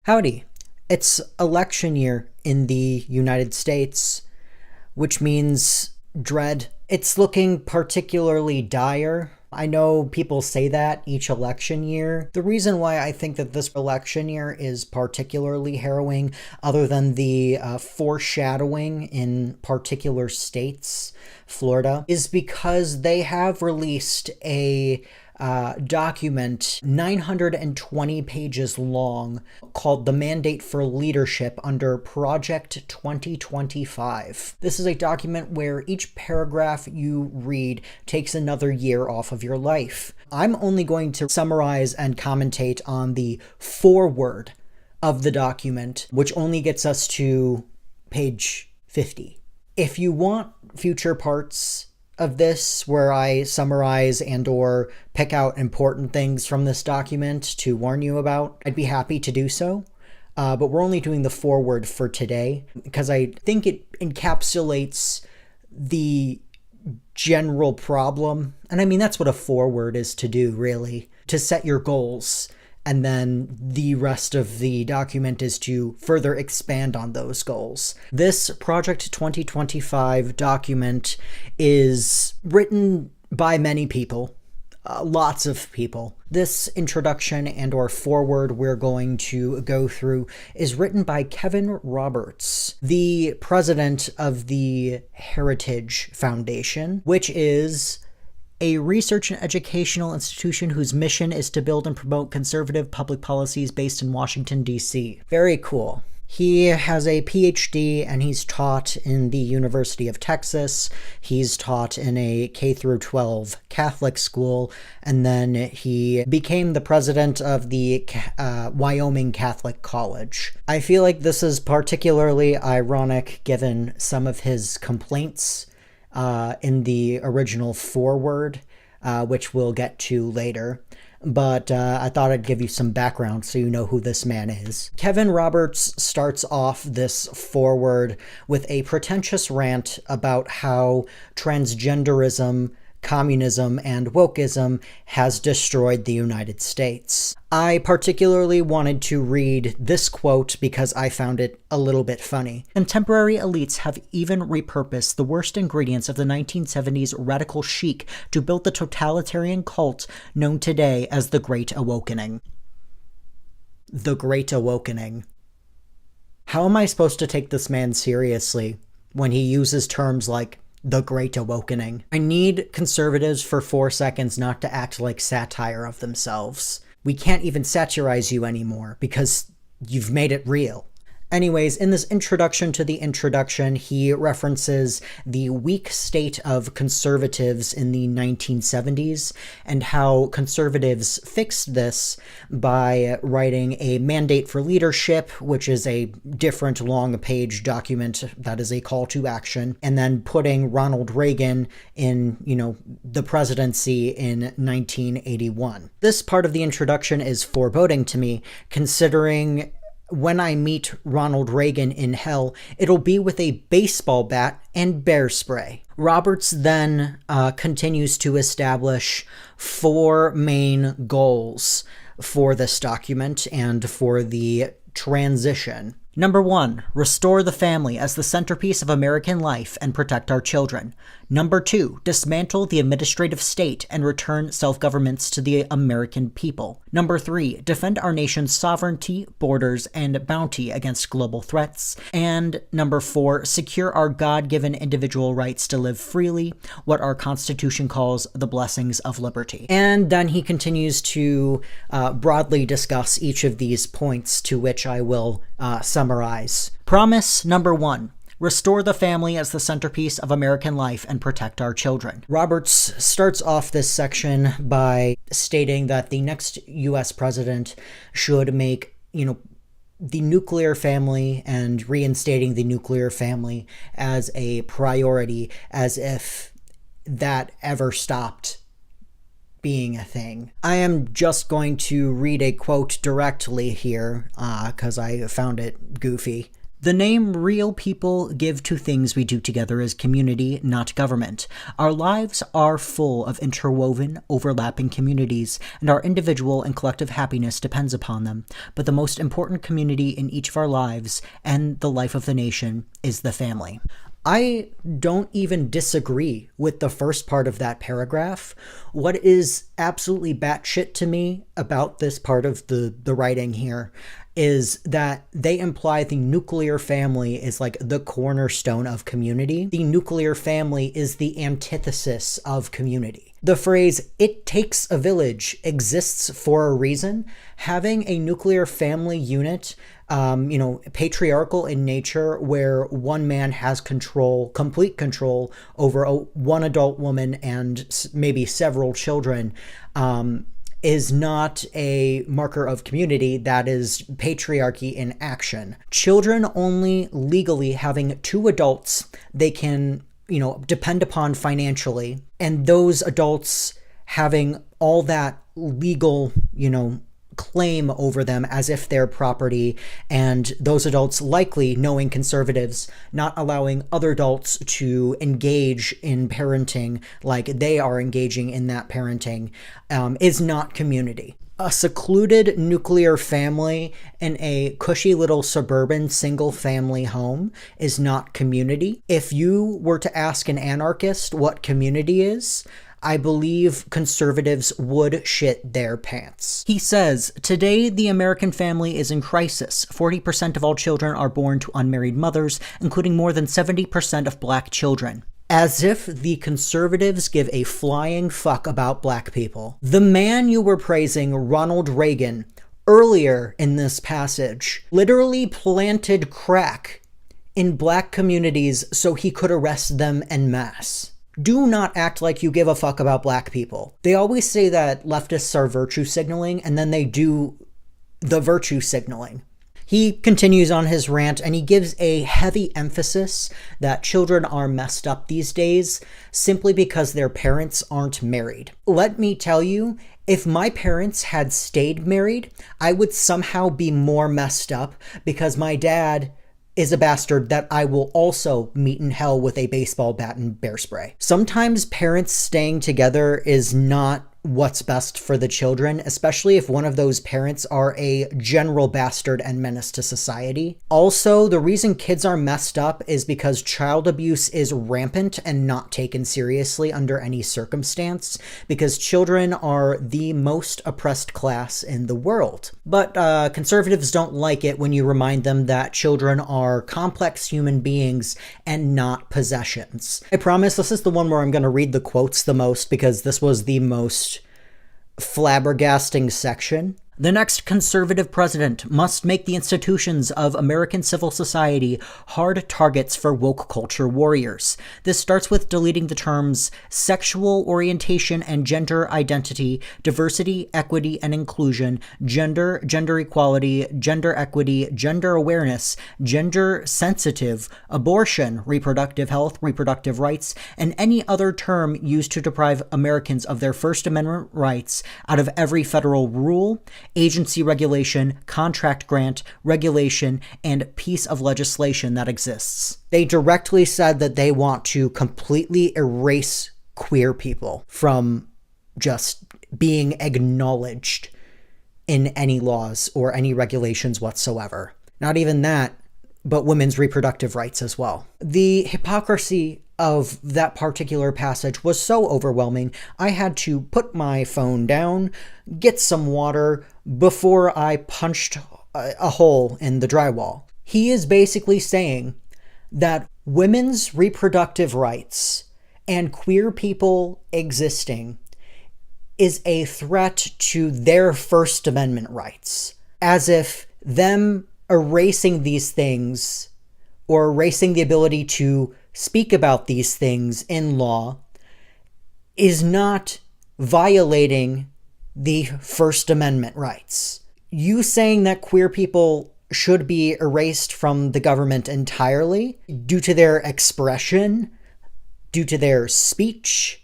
Howdy. It's election year in the United States, which means dread. It's looking particularly dire. I know people say that each election year. The reason why I think that this election year is particularly harrowing, other than the foreshadowing in particular states, Florida, is because they have released a document 920 pages long called The Mandate for Leadership under Project 2025. This is a document where each paragraph you read takes another year off of your life. I'm only going to summarize and commentate on the foreword of the document, which only gets us to page 50. If you want future parts of this where I summarize and or pick out important things from this document to warn you about, I'd be happy to do so. But we're only doing the foreword for today because I think it encapsulates the general problem. And I mean, that's what a foreword is to do, really, to set your goals. And then the rest of the document is to further expand on those goals. This Project 2025 document is written by many people, lots of people. This introduction and or foreword we're going to go through is written by Kevin Roberts, the president of the Heritage Foundation, which is a research and educational institution whose mission is to build and promote conservative public policies based in Washington, D.C. Very cool. He has a PhD and he's taught in the University of Texas. He's taught in a K-12 Catholic school, and then he became the president of the Wyoming Catholic College. I feel like this is particularly ironic given some of his complaints in the original foreword, which we'll get to later. But I thought I'd give you some background so you know who this man is. Kevin Roberts starts off this foreword with a pretentious rant about how transgenderism, communism, and wokeism has destroyed the United States. I particularly wanted to read this quote because I found it a little bit funny. Contemporary elites have even repurposed the worst ingredients of the 1970s radical chic to build the totalitarian cult known today as the Great Awakening. The Great Awakening. How am I supposed to take this man seriously when he uses terms like the Great Awakening? I need conservatives for 4 seconds not to act like satire of themselves. We can't even satirize you anymore because you've made it real. Anyways, in this introduction to the introduction, he references the weak state of conservatives in the 1970s and how conservatives fixed this by writing a mandate for leadership, which is a different long-page document that is a call to action, and then putting Ronald Reagan in, the presidency in 1981. This part of the introduction is foreboding to me, considering when I meet Ronald Reagan in hell, it'll be with a baseball bat and bear spray. Roberts then continues to establish 4 main goals for this document and for the transition. Number 1, restore the family as the centerpiece of American life and protect our children. Number 2, dismantle the administrative state and return self-governments to the American people. Number 3, defend our nation's sovereignty, borders, and bounty against global threats. And number 4, secure our God-given individual rights to live freely, what our Constitution calls the blessings of liberty. And then he continues to broadly discuss each of these points, to which I will summarize. Promise number 1. Restore the family as the centerpiece of American life and protect our children. Roberts starts off this section by stating that the next U.S. president should make, the nuclear family and reinstating the nuclear family as a priority, as if that ever stopped being a thing. I am just going to read a quote directly here because I found it goofy. The name real people give to things we do together as community, not government. Our lives are full of interwoven, overlapping communities, and our individual and collective happiness depends upon them. But the most important community in each of our lives and the life of the nation is the family. I don't even disagree with the first part of that paragraph. What is absolutely batshit to me about this part of the writing here is that they imply the nuclear family is like the cornerstone of community. The nuclear family is the antithesis of community. The phrase, "it takes a village," exists for a reason. Having a nuclear family unit, patriarchal in nature, where one man has control, complete control over one adult woman and maybe several children, is not a marker of community. That is patriarchy in action. Children only legally having two adults they can, depend upon financially, and those adults having all that legal, claim over them as if they're property, and those adults likely, knowing conservatives, not allowing other adults to engage in parenting like they are engaging in that parenting, is not community. A secluded nuclear family in a cushy little suburban single-family home is not community. If you were to ask an anarchist what community is, I believe conservatives would shit their pants. He says, "Today, the American family is in crisis. 40% of all children are born to unmarried mothers, including more than 70% of black children." As if the conservatives give a flying fuck about black people. The man you were praising, Ronald Reagan, earlier in this passage, literally planted crack in black communities so he could arrest them en masse. Do not act like you give a fuck about black people. They always say that leftists are virtue signaling, and then they do the virtue signaling. He continues on his rant, and he gives a heavy emphasis that children are messed up these days simply because their parents aren't married. Let me tell you, if my parents had stayed married, I would somehow be more messed up because my dad is a bastard that I will also meet in hell with a baseball bat and bear spray. Sometimes parents staying together is not what's best for the children, especially if one of those parents are a general bastard and menace to society. Also, the reason kids are messed up is because child abuse is rampant and not taken seriously under any circumstance, because children are the most oppressed class in the world. But conservatives don't like it when you remind them that children are complex human beings and not possessions. I promise this is the one where I'm going to read the quotes the most, because this was the most flabbergasting section. The next conservative president must make the institutions of American civil society hard targets for woke culture warriors. This starts with deleting the terms sexual orientation and gender identity, diversity, equity, and inclusion, gender, gender equality, gender equity, gender awareness, gender sensitive, abortion, reproductive health, reproductive rights, and any other term used to deprive Americans of their First Amendment rights out of every federal rule, agency regulation, contract grant, regulation, and piece of legislation that exists. They directly said that they want to completely erase queer people from just being acknowledged in any laws or any regulations whatsoever. Not even that, but women's reproductive rights as well. The hypocrisy of that particular passage was so overwhelming, I had to put my phone down, get some water before I punched a hole in the drywall. He is basically saying that women's reproductive rights and queer people existing is a threat to their First Amendment rights, as if them erasing these things or erasing the ability to speak about these things in law is not violating the First Amendment rights. You saying that queer people should be erased from the government entirely due to their expression, due to their speech,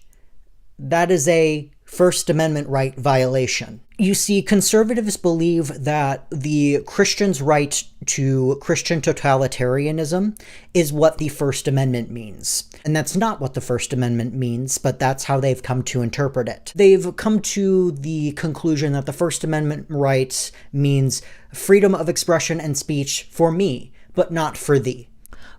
that is a First Amendment right violation. You see, conservatives believe that the Christians' right to Christian totalitarianism is what the First Amendment means. And that's not what the First Amendment means, but that's how they've come to interpret it. They've come to the conclusion that the First Amendment right means freedom of expression and speech for me, but not for thee.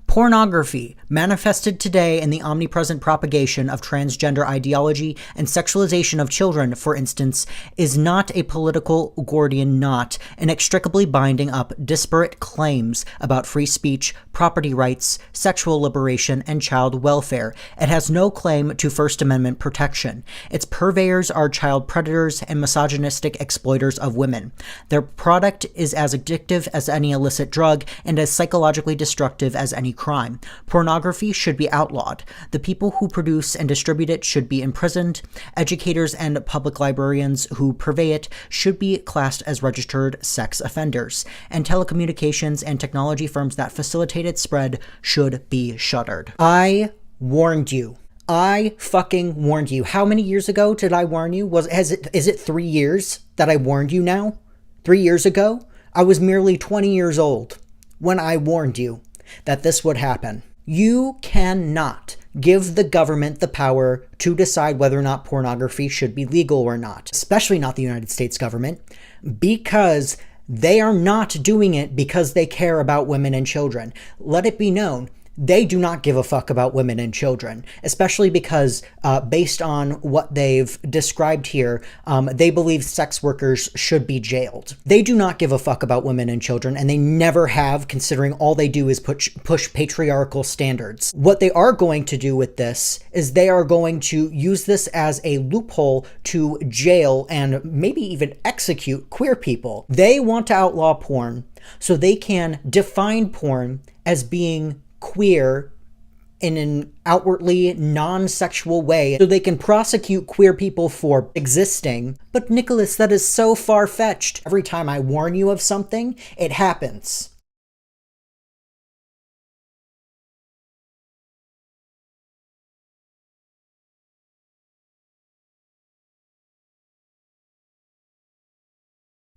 Pornography, manifested today in the omnipresent propagation of transgender ideology and sexualization of children, for instance, is not a political Gordian knot inextricably binding up disparate claims about free speech, property rights, sexual liberation, and child welfare. It has no claim to First Amendment protection. Its purveyors are child predators and misogynistic exploiters of women. Their product is as addictive as any illicit drug and as psychologically destructive as any crime. Pornography should be outlawed. The people who produce and distribute it should be imprisoned. Educators and public librarians who purvey it should be classed as registered sex offenders. And telecommunications and technology firms that facilitate its spread should be shuttered. I warned you. I fucking warned you. How many years ago did I warn you? Is it 3 years that I warned you now? 3 years ago? I was merely 20 years old when I warned you that this would happen. You cannot give the government the power to decide whether or not pornography should be legal or not, especially not the United States government, because they are not doing it because they care about women and children. Let it be known, they do not give a fuck about women and children, especially because based on what they've described here, they believe sex workers should be jailed. They do not give a fuck about women and children, and they never have, considering all they do is push patriarchal standards. What they are going to do with this is they are going to use this as a loophole to jail and maybe even execute queer people. They want to outlaw porn so they can define porn as being queer in an outwardly non-sexual way so they can prosecute queer people for existing. But Nicholas, that is so far-fetched. Every time I warn you of something, it happens.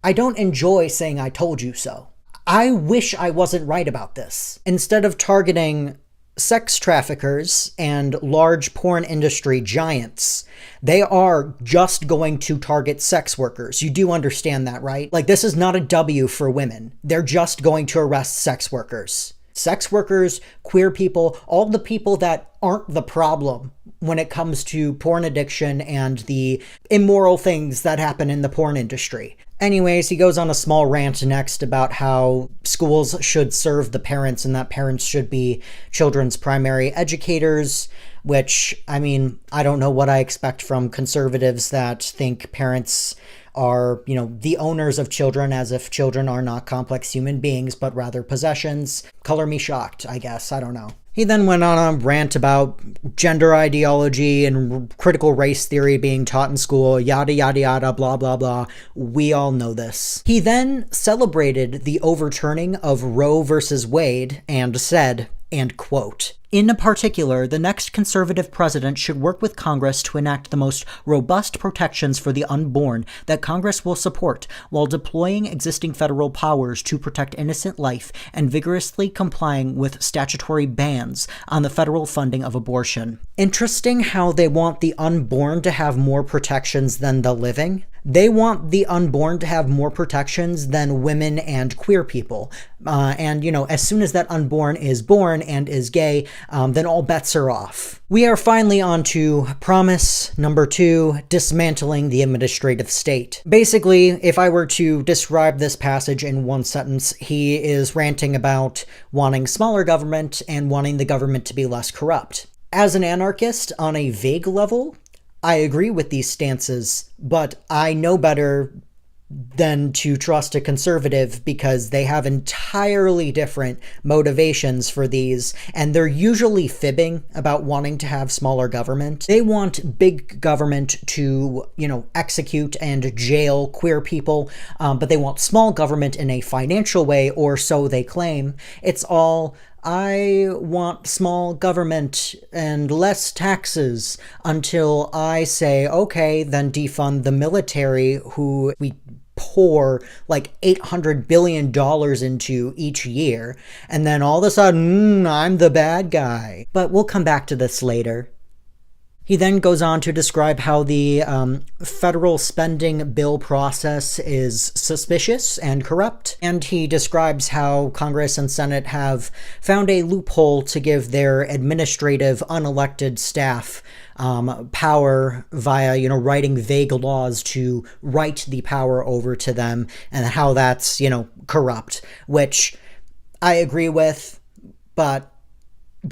I don't enjoy saying I told you so. I wish I wasn't right about this. Instead of targeting sex traffickers and large porn industry giants, they are just going to target sex workers. You do understand that, right? Like, this is not a W for women. They're just going to arrest sex workers. Sex workers, queer people, all the people that aren't the problem when it comes to porn addiction and the immoral things that happen in the porn industry. Anyways, he goes on a small rant next about how schools should serve the parents and that parents should be children's primary educators, which, I mean, I don't know what I expect from conservatives that think parents are, the owners of children, as if children are not complex human beings, but rather possessions. Color me shocked, I guess. I don't know. He then went on a rant about gender ideology and critical race theory being taught in school, yada, yada, yada, blah, blah, blah. We all know this. He then celebrated the overturning of Roe versus Wade and said, and quote, "In particular, the next conservative president should work with Congress to enact the most robust protections for the unborn that Congress will support, while deploying existing federal powers to protect innocent life and vigorously complying with statutory bans on the federal funding of abortion." Interesting how they want the unborn to have more protections than the living. They want the unborn to have more protections than women and queer people. And as soon as that unborn is born and is gay, then all bets are off. We are finally on to promise number 2, dismantling the administrative state. Basically, if I were to describe this passage in one sentence, he is ranting about wanting smaller government and wanting the government to be less corrupt. As an anarchist, on a vague level, I agree with these stances, but I know better than to trust a conservative because they have entirely different motivations for these, and they're usually fibbing about wanting to have smaller government. They want big government to, execute and jail queer people, but they want small government in a financial way, or so they claim. It's all I want small government and less taxes, until I say, okay, then defund the military, who we pour like $800 billion into each year, and then all of a sudden, I'm the bad guy. But we'll come back to this later. He then goes on to describe how the federal spending bill process is suspicious and corrupt, and he describes how Congress and Senate have found a loophole to give their administrative unelected staff power via, writing vague laws to write the power over to them, and how that's, corrupt, which I agree with, but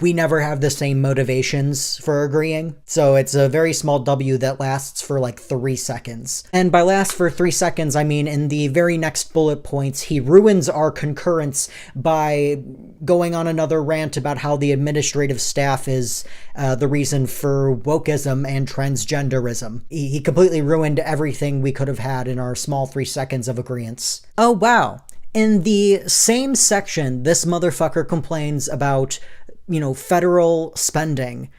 we never have the same motivations for agreeing. So it's a very small W that lasts for like 3 seconds. And by last for 3 seconds, I mean in the very next bullet points, he ruins our concurrence by going on another rant about how the administrative staff is the reason for wokeism and transgenderism. He completely ruined everything we could have had in our small 3 seconds of agreeance. Oh, wow. In the same section, this motherfucker complains about federal spending.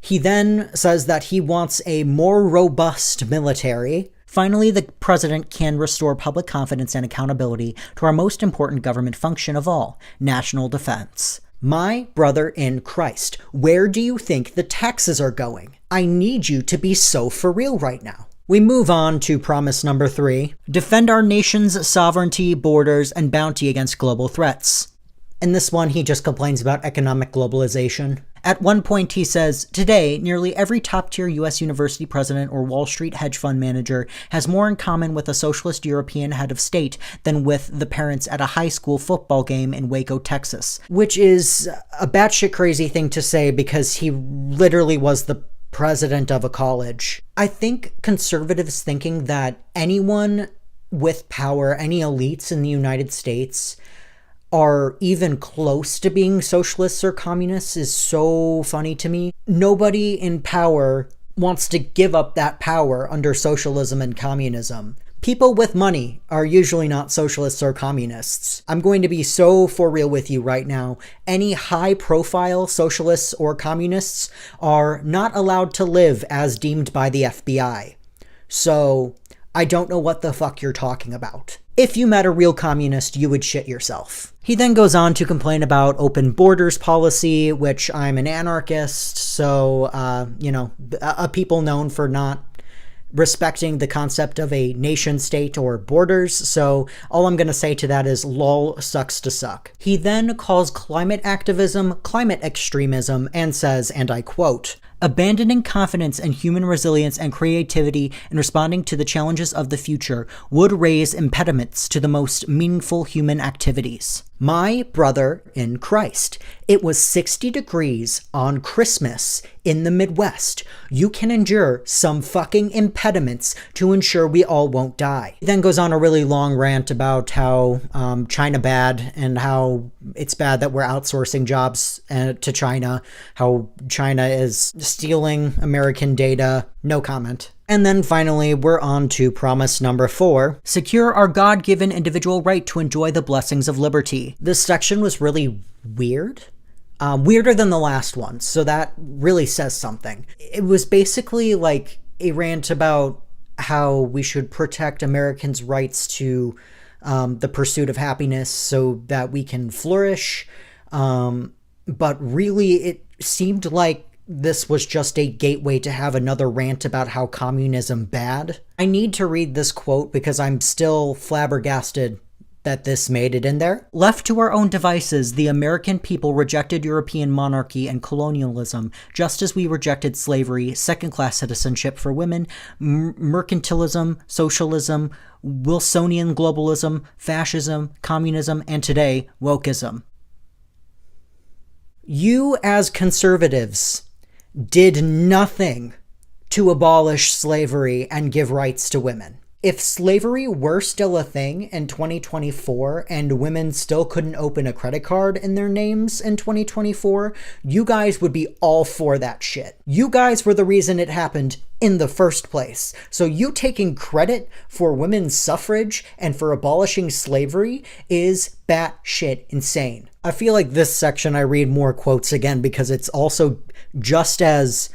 He then says that he wants a more robust military. Finally, the president can restore public confidence and accountability to our most important government function of all, national defense. My brother in Christ, where do you think the taxes are going? I need you to be so for real right now. We move on to promise number 3. Defend our nation's sovereignty, borders, and bounty against global threats. In this one, he just complains about economic globalization. At one point, he says, today, nearly every top-tier U.S. university president or Wall Street hedge fund manager has more in common with a socialist European head of state than with the parents at a high school football game in Waco, Texas. Which is a batshit crazy thing to say, because he literally was the president of a college. I think conservatives thinking that anyone with power, any elites in the United States, are even close to being socialists or communists is so funny to me. Nobody in power wants to give up that power under socialism and communism. People with money are usually not socialists or communists. I'm going to be so for real with you right now. Any high-profile socialists or communists are not allowed to live as deemed by the FBI. So I don't know what the fuck you're talking about. If you met a real communist, you would shit yourself. He then goes on to complain about open borders policy, which I'm an anarchist, so, a people known for not respecting the concept of a nation state or borders, so all I'm going to say to that is lol sucks to suck. He then calls climate activism climate extremism and says, and I quote, abandoning confidence in human resilience and creativity in responding to the challenges of the future would raise impediments to the most meaningful human activities. My brother in Christ, it was 60 degrees on Christmas in the Midwest. You can endure some fucking impediments to ensure we all won't die. He then goes on a really long rant about how China bad, and how it's bad that we're outsourcing jobs to China, how China is stealing American data. No comment. And then finally, we're on to promise number 4. Secure our God-given individual right to enjoy the blessings of liberty. This section was really weird. Weirder than the last one, so that really says something. It was basically like a rant about how we should protect Americans' rights to the pursuit of happiness so that we can flourish. But really, it seemed like this was just a gateway to have another rant about how communism bad. I need to read this quote because I'm still flabbergasted that this made it in there. Left to our own devices, the American people rejected European monarchy and colonialism, just as we rejected slavery, second-class citizenship for women, mercantilism, socialism, Wilsonian globalism, fascism, communism, and today, wokeism. You, as conservatives, did nothing to abolish slavery and give rights to women. If slavery were still a thing in 2024 and women still couldn't open a credit card in their names in 2024, you guys would be all for that shit. You guys were the reason it happened in the first place. So you taking credit for women's suffrage and for abolishing slavery is batshit insane. I feel like this section I read more quotes again because it's also just as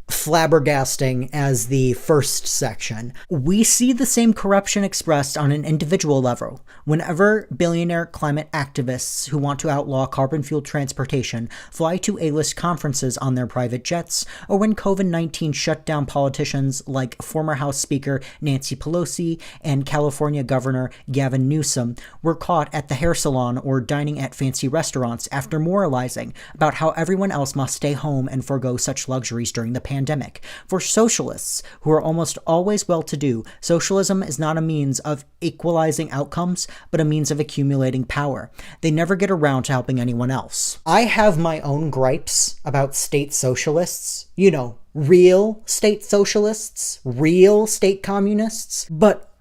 flabbergasting as the first section. We see the same corruption expressed on an individual level whenever billionaire climate activists who want to outlaw carbon-fueled transportation fly to A-list conferences on their private jets, or when COVID-19 shut down politicians like former House Speaker Nancy Pelosi and California Governor Gavin Newsom were caught at the hair salon or dining at fancy restaurants after moralizing about how everyone else must stay home and forego such luxuries during the pandemic. For socialists, who are almost always well-to-do, socialism is not a means of equalizing outcomes, but a means of accumulating power. They never get around to helping anyone else. I have my own gripes about state socialists. You know, real state socialists, real state communists. But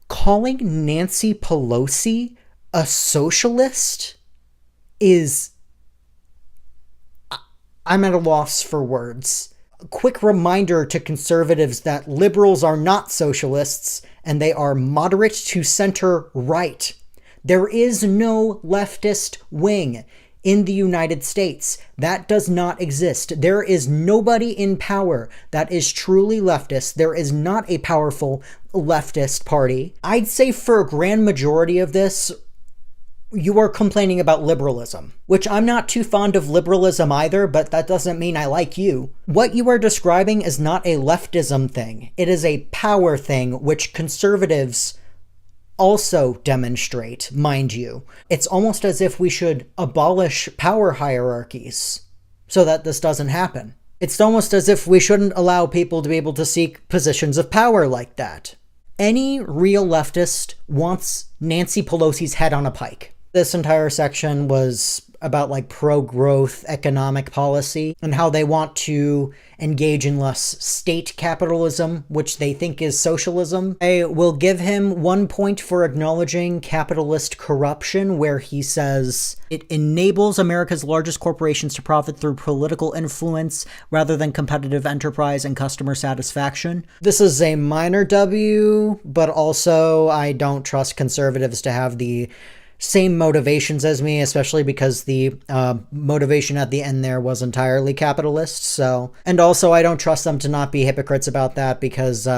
calling Nancy Pelosi a socialist is... I'm at a loss for words. A quick reminder to conservatives that liberals are not socialists, and they are moderate to center right. There is no leftist wing in the United States. That does not exist. There is nobody in power that is truly leftist. There is not a powerful leftist party. I'd say for a grand majority of this, you are complaining about liberalism, which I'm not too fond of liberalism either, but that doesn't mean I like you. What you are describing is not a leftism thing. It is a power thing, which conservatives also demonstrate, mind you. It's almost as if we should abolish power hierarchies so that this doesn't happen. It's almost as if we shouldn't allow people to be able to seek positions of power like that. Any real leftist wants Nancy Pelosi's head on a pike. This entire section was about like pro-growth economic policy and how they want to engage in less state capitalism, which they think is socialism. I will give him 1 point for acknowledging capitalist corruption, where he says it enables America's largest corporations to profit through political influence rather than competitive enterprise and customer satisfaction. This is a minor W, but also I don't trust conservatives to have the same motivations as me, especially because the motivation at the end there was entirely capitalist. So, and also I don't trust them to not be hypocrites about that, because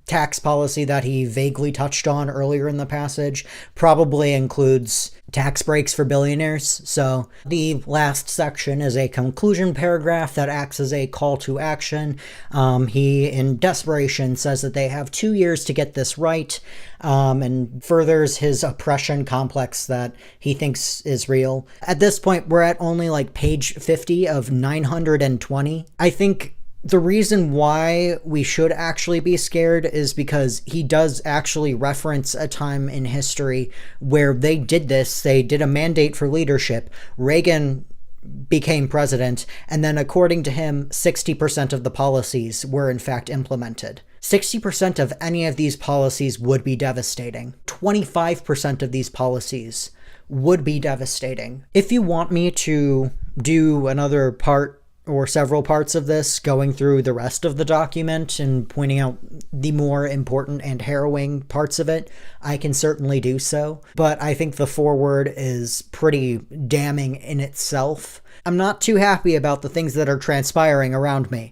tax policy that he vaguely touched on earlier in the passage probably includes tax breaks for billionaires. So the last section is a conclusion paragraph that acts as a call to action. He, in desperation, says that they have 2 years to get this right, and furthers his oppression complex that he thinks is real. At this point, we're at only like page 50 of 920. I think the reason why we should actually be scared is because he does actually reference a time in history where they did this. They did a mandate for leadership. Reagan became president, and then according to him, 60% of the policies were in fact implemented. 60% of any of these policies would be devastating. 25% of these policies would be devastating. If you want me to do another part or several parts of this, going through the rest of the document and pointing out the more important and harrowing parts of it, I can certainly do so. But I think the foreword is pretty damning in itself. I'm not too happy about the things that are transpiring around me.